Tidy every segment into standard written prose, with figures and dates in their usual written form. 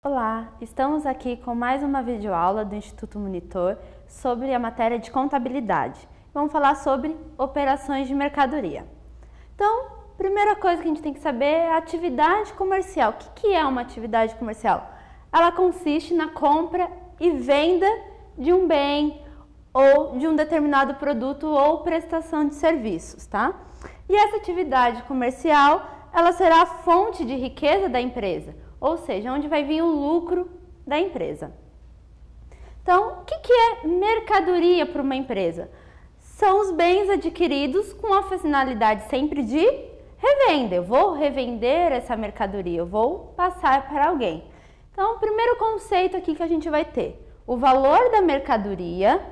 Olá, estamos aqui com mais uma videoaula do Instituto Monitor sobre a matéria de contabilidade. Vamos falar sobre operações de mercadoria. Então, primeira coisa que a gente tem que saber é a atividade comercial. O que é uma atividade comercial? Ela consiste na compra e venda de um bem ou de um determinado produto ou prestação de serviços, tá? E essa atividade comercial, ela será a fonte de riqueza da empresa, ou seja, onde vai vir o lucro da empresa. Então, o que é mercadoria para uma empresa? São os bens adquiridos com a finalidade sempre de revenda. Eu vou revender essa mercadoria, eu vou passar para alguém. Então, o primeiro conceito aqui que a gente vai ter, o valor da mercadoria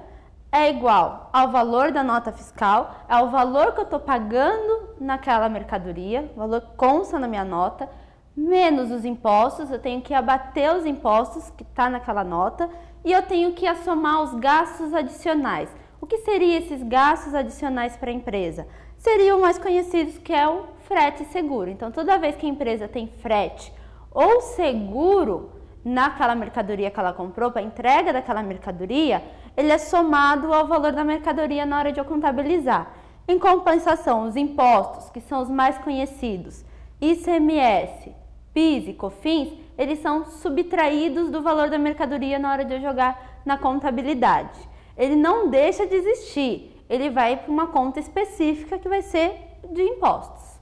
é igual ao valor da nota fiscal, é o valor que eu estou pagando naquela mercadoria, o valor que consta na minha nota, menos os impostos, eu tenho que abater os impostos que está naquela nota e eu tenho que assomar os gastos adicionais. O que seriam esses gastos adicionais para a empresa? Seriam mais conhecidos que é o frete e seguro. Então, toda vez que a empresa tem frete ou seguro naquela mercadoria que ela comprou, para a entrega daquela mercadoria, ele é somado ao valor da mercadoria na hora de eu contabilizar. Em compensação, os impostos, que são os mais conhecidos, ICMS, PIS e COFINS, eles são subtraídos do valor da mercadoria na hora de eu jogar na contabilidade. Ele não deixa de existir, ele vai para uma conta específica que vai ser de impostos.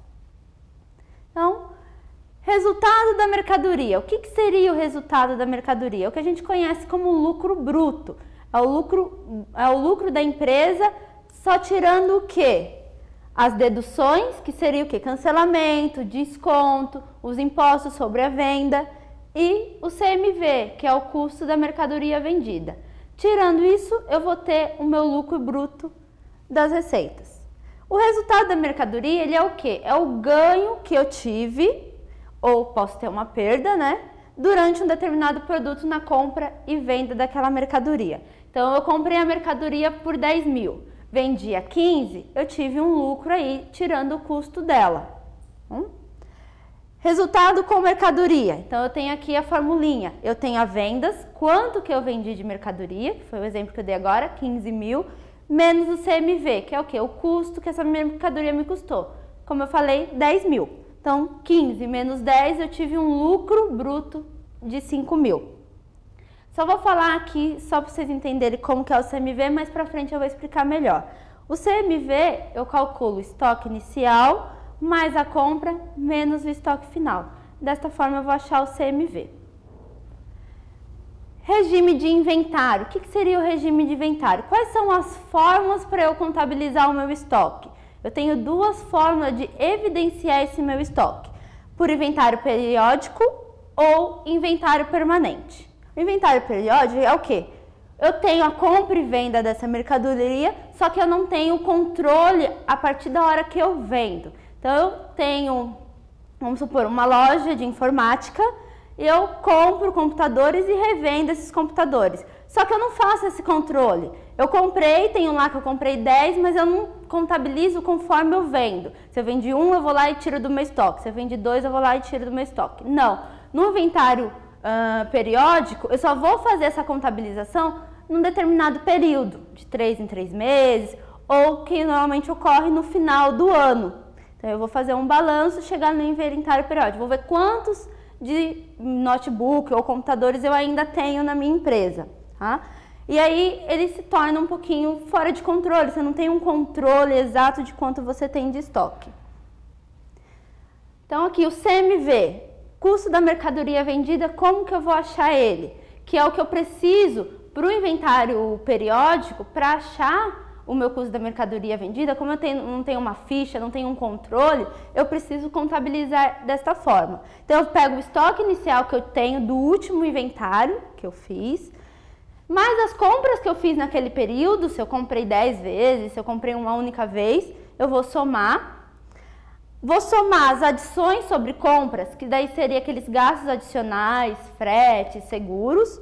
Então, resultado da mercadoria. O que seria o resultado da mercadoria? É o que a gente conhece como lucro bruto. É o lucro da empresa só tirando o quê? As deduções, que seria o quê? Cancelamento, desconto, os impostos sobre a venda e o CMV, que é o custo da mercadoria vendida. Tirando isso, eu vou ter o meu lucro bruto das receitas. O resultado da mercadoria, ele é o quê? É o ganho que eu tive, ou posso ter uma perda, né? Durante um determinado produto na compra e venda daquela mercadoria. Então, eu comprei a mercadoria por 10 mil. Vendi a 15, eu tive um lucro aí, tirando o custo dela. Resultado com mercadoria. Então, eu tenho aqui a formulinha. Eu tenho a vendas, quanto que eu vendi de mercadoria, que foi o exemplo que eu dei agora, 15 mil, menos o CMV, que é o quê? O custo que essa mercadoria me custou. Como eu falei, 10 mil. Então, 15 menos 10, eu tive um lucro bruto de 5 mil. Só vou falar aqui, só para vocês entenderem como que é o CMV, mas para frente eu vou explicar melhor. O CMV, eu calculo o estoque inicial, mais a compra, menos o estoque final. Desta forma eu vou achar o CMV. Regime de inventário. O que seria o regime de inventário? Quais são as fórmulas para eu contabilizar o meu estoque? Eu tenho duas fórmulas de evidenciar esse meu estoque. Por inventário periódico ou inventário permanente. O inventário periódico é o quê? Eu tenho a compra e venda dessa mercadoria, só que eu não tenho controle a partir da hora que eu vendo. Então, eu tenho, vamos supor, uma loja de informática, eu compro computadores e revendo esses computadores. Só que eu não faço esse controle. Eu comprei, tenho lá que eu comprei 10, mas eu não contabilizo conforme eu vendo. Se eu vendi 1, eu vou lá e tiro do meu estoque. Se eu vendi 2, eu vou lá e tiro do meu estoque. Não. No inventário periódico, eu só vou fazer essa contabilização num determinado período, de 3 em 3 meses, ou que normalmente ocorre no final do ano. Então, eu vou fazer um balanço, chegar no inventário periódico, vou ver quantos de notebook ou computadores eu ainda tenho na minha empresa, tá? E aí, ele se torna um pouquinho fora de controle, você não tem um controle exato de quanto você tem de estoque. Então, aqui o CMV, custo da mercadoria vendida, como que eu vou achar ele? Que é o que eu preciso para o inventário periódico para achar o meu custo da mercadoria vendida. Como eu não tenho uma ficha, não tenho um controle, eu preciso contabilizar desta forma. Então, eu pego o estoque inicial que eu tenho do último inventário que eu fiz, mais as compras que eu fiz naquele período, se eu comprei 10 vezes, se eu comprei uma única vez, eu vou somar. Vou somar as adições sobre compras, que daí seria aqueles gastos adicionais, fretes, seguros,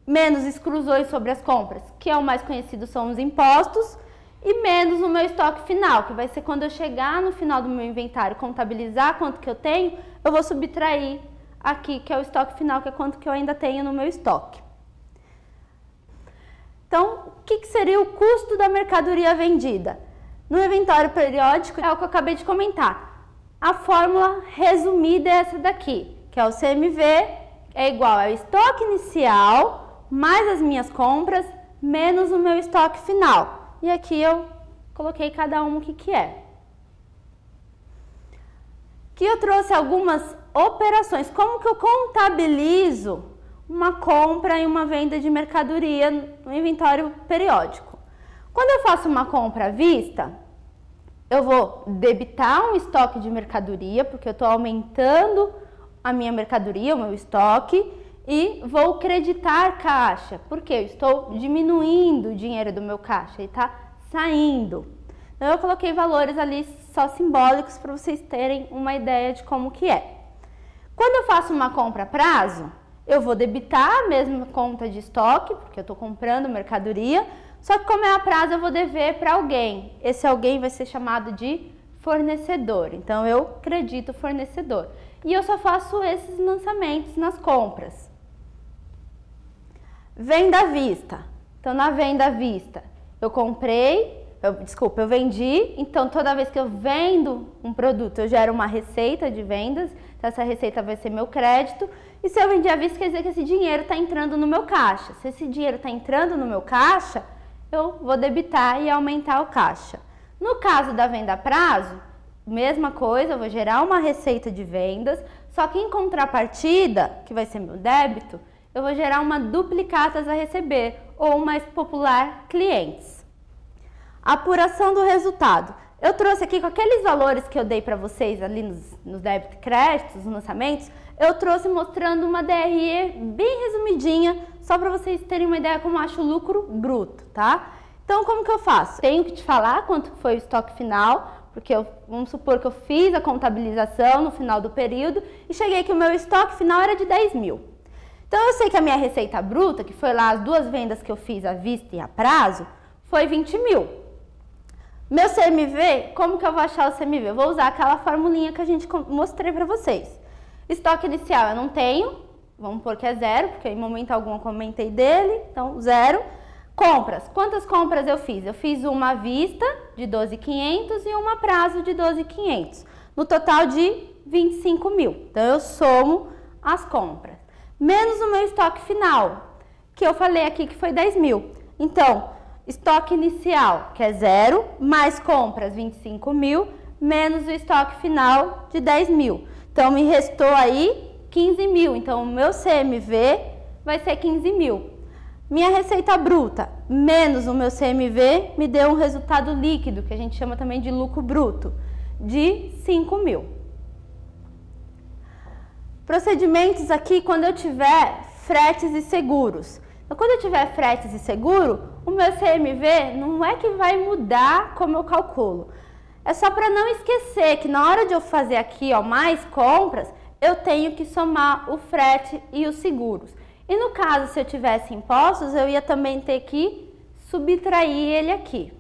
menos exclusões sobre as compras, que é o mais conhecido, são os impostos, e menos o meu estoque final, que vai ser quando eu chegar no final do meu inventário, contabilizar quanto que eu tenho, eu vou subtrair aqui, que é o estoque final, que é quanto que eu ainda tenho no meu estoque. Então, o que seria o custo da mercadoria vendida? No inventário periódico, é o que eu acabei de comentar. A fórmula resumida é essa daqui, que é o CMV, é igual ao estoque inicial, mais as minhas compras, menos o meu estoque final. E aqui eu coloquei cada um o que é. Aqui eu trouxe algumas operações, como que eu contabilizo uma compra e uma venda de mercadoria no inventário periódico. Quando eu faço uma compra à vista, eu vou debitar um estoque de mercadoria, porque eu estou aumentando a minha mercadoria, o meu estoque, e vou creditar caixa, porque eu estou diminuindo o dinheiro do meu caixa, ele está saindo. Então eu coloquei valores ali só simbólicos para vocês terem uma ideia de como que é. Quando eu faço uma compra a prazo, eu vou debitar a mesma conta de estoque, porque eu estou comprando mercadoria, só que como é a prazo eu vou dever para alguém. Esse alguém vai ser chamado de fornecedor, então eu credito o fornecedor. E eu só faço esses lançamentos nas compras. Venda à vista. Então na venda à vista, eu vendi, então toda vez que eu vendo um produto, eu gero uma receita de vendas, então essa receita vai ser meu crédito, e se eu vendi à vista, quer dizer que esse dinheiro está entrando no meu caixa. Se esse dinheiro está entrando no meu caixa, eu vou debitar e aumentar o caixa. No caso da venda a prazo, mesma coisa, eu vou gerar uma receita de vendas, só que em contrapartida, que vai ser meu débito, eu vou gerar uma duplicatas a receber, ou mais popular, clientes. Apuração do resultado. Eu trouxe aqui com aqueles valores que eu dei para vocês ali nos débitos e créditos, nos lançamentos, eu trouxe mostrando uma DRE bem resumidinha, só para vocês terem uma ideia como eu acho o lucro bruto, tá? Então, como que eu faço? Tenho que te falar quanto foi o estoque final, porque vamos supor que eu fiz a contabilização no final do período e cheguei que o meu estoque final era de 10 mil. Então, eu sei que a minha receita bruta, que foi lá as duas vendas que eu fiz à vista e a prazo, foi 20 mil. Meu CMV, como que eu vou achar o CMV? Eu vou usar aquela formulinha que a gente mostrei para vocês. Estoque inicial eu não tenho, vamos pôr que é zero, porque em momento algum eu comentei dele, então zero. Compras, quantas compras eu fiz? Eu fiz uma à vista de 12.500 e uma a prazo de 12.500, no total de 25 mil. Então eu somo as compras, menos o meu estoque final, que eu falei aqui que foi 10 mil. Então, estoque inicial, que é zero, mais compras 25 mil, menos o estoque final de 10 mil. Então, me restou aí 15 mil. Então, o meu CMV vai ser 15 mil. Minha receita bruta menos o meu CMV me deu um resultado líquido, que a gente chama também de lucro bruto, de 5 mil. Procedimentos aqui quando eu tiver fretes e seguros. Então, quando eu tiver fretes e seguro, o meu CMV não é que vai mudar como eu calculo. É só para não esquecer que na hora de eu fazer aqui, ó, mais compras, eu tenho que somar o frete e os seguros. E no caso, se eu tivesse impostos, eu ia também ter que subtrair ele aqui.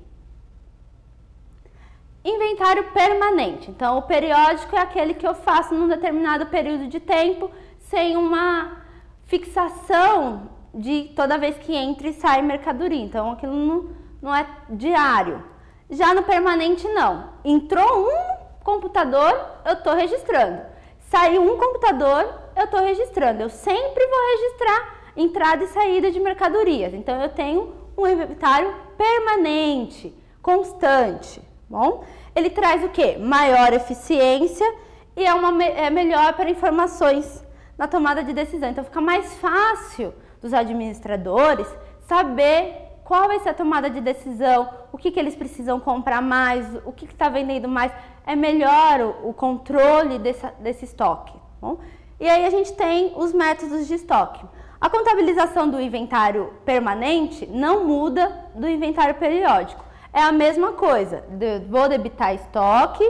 Inventário permanente. Então, o periódico é aquele que eu faço num determinado período de tempo, sem uma fixação de toda vez que entra e sai mercadoria. Então, aquilo não é diário. Já no permanente, não. Entrou um computador, eu estou registrando. Saiu um computador, eu estou registrando. Eu sempre vou registrar entrada e saída de mercadorias. Então, eu tenho um inventário permanente, constante. Bom, ele traz o quê? Maior eficiência e é melhor para informações na tomada de decisão. Então, fica mais fácil dos administradores saber qual vai ser a tomada de decisão, o que eles precisam comprar mais, o que está vendendo mais. É melhor o controle desse estoque. Bom? E aí a gente tem os métodos de estoque. A contabilização do inventário permanente não muda do inventário periódico. É a mesma coisa. Vou debitar estoque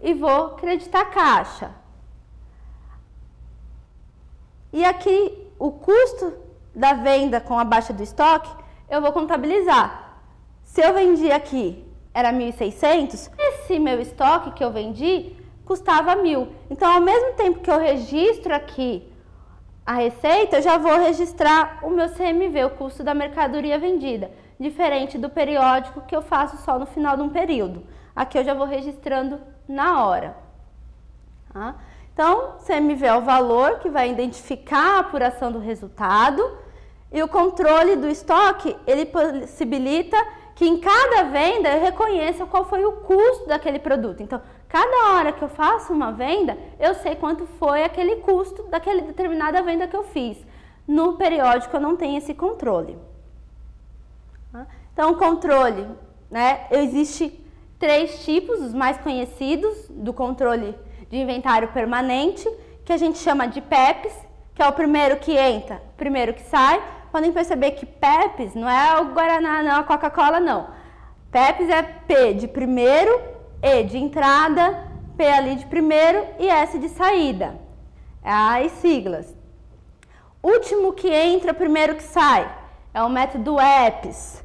e vou creditar caixa. E aqui o custo da venda com a baixa do estoque, eu vou contabilizar. Se eu vendi aqui, era 1.600, esse meu estoque que eu vendi custava 1.000. Então, ao mesmo tempo que eu registro aqui a receita, eu já vou registrar o meu CMV, o custo da mercadoria vendida, diferente do periódico que eu faço só no final de um período. Aqui eu já vou registrando na hora. Tá? Então, CMV é o valor que vai identificar a apuração do resultado e o controle do estoque, ele possibilita que em cada venda eu reconheça qual foi o custo daquele produto. Então, cada hora que eu faço uma venda, eu sei quanto foi aquele custo daquela determinada venda que eu fiz. No periódico eu não tenho esse controle. Então, o controle, né? Existe 3 tipos, os mais conhecidos do controle de inventário permanente, que a gente chama de PEPs, que é o primeiro que entra, primeiro que sai. Podem perceber que PEPs não é o Guaraná, não é a Coca-Cola, não. PEPs é P de primeiro, E de entrada, P ali de primeiro e S de saída. É as siglas. Último que entra, primeiro que sai, é o método EPS.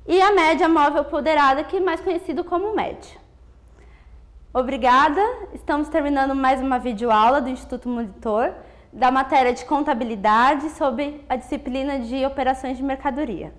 E a média móvel ponderada, que é mais conhecido como média. Obrigada, estamos terminando mais uma videoaula do Instituto Monitor, da matéria de contabilidade sobre a disciplina de operações de mercadoria.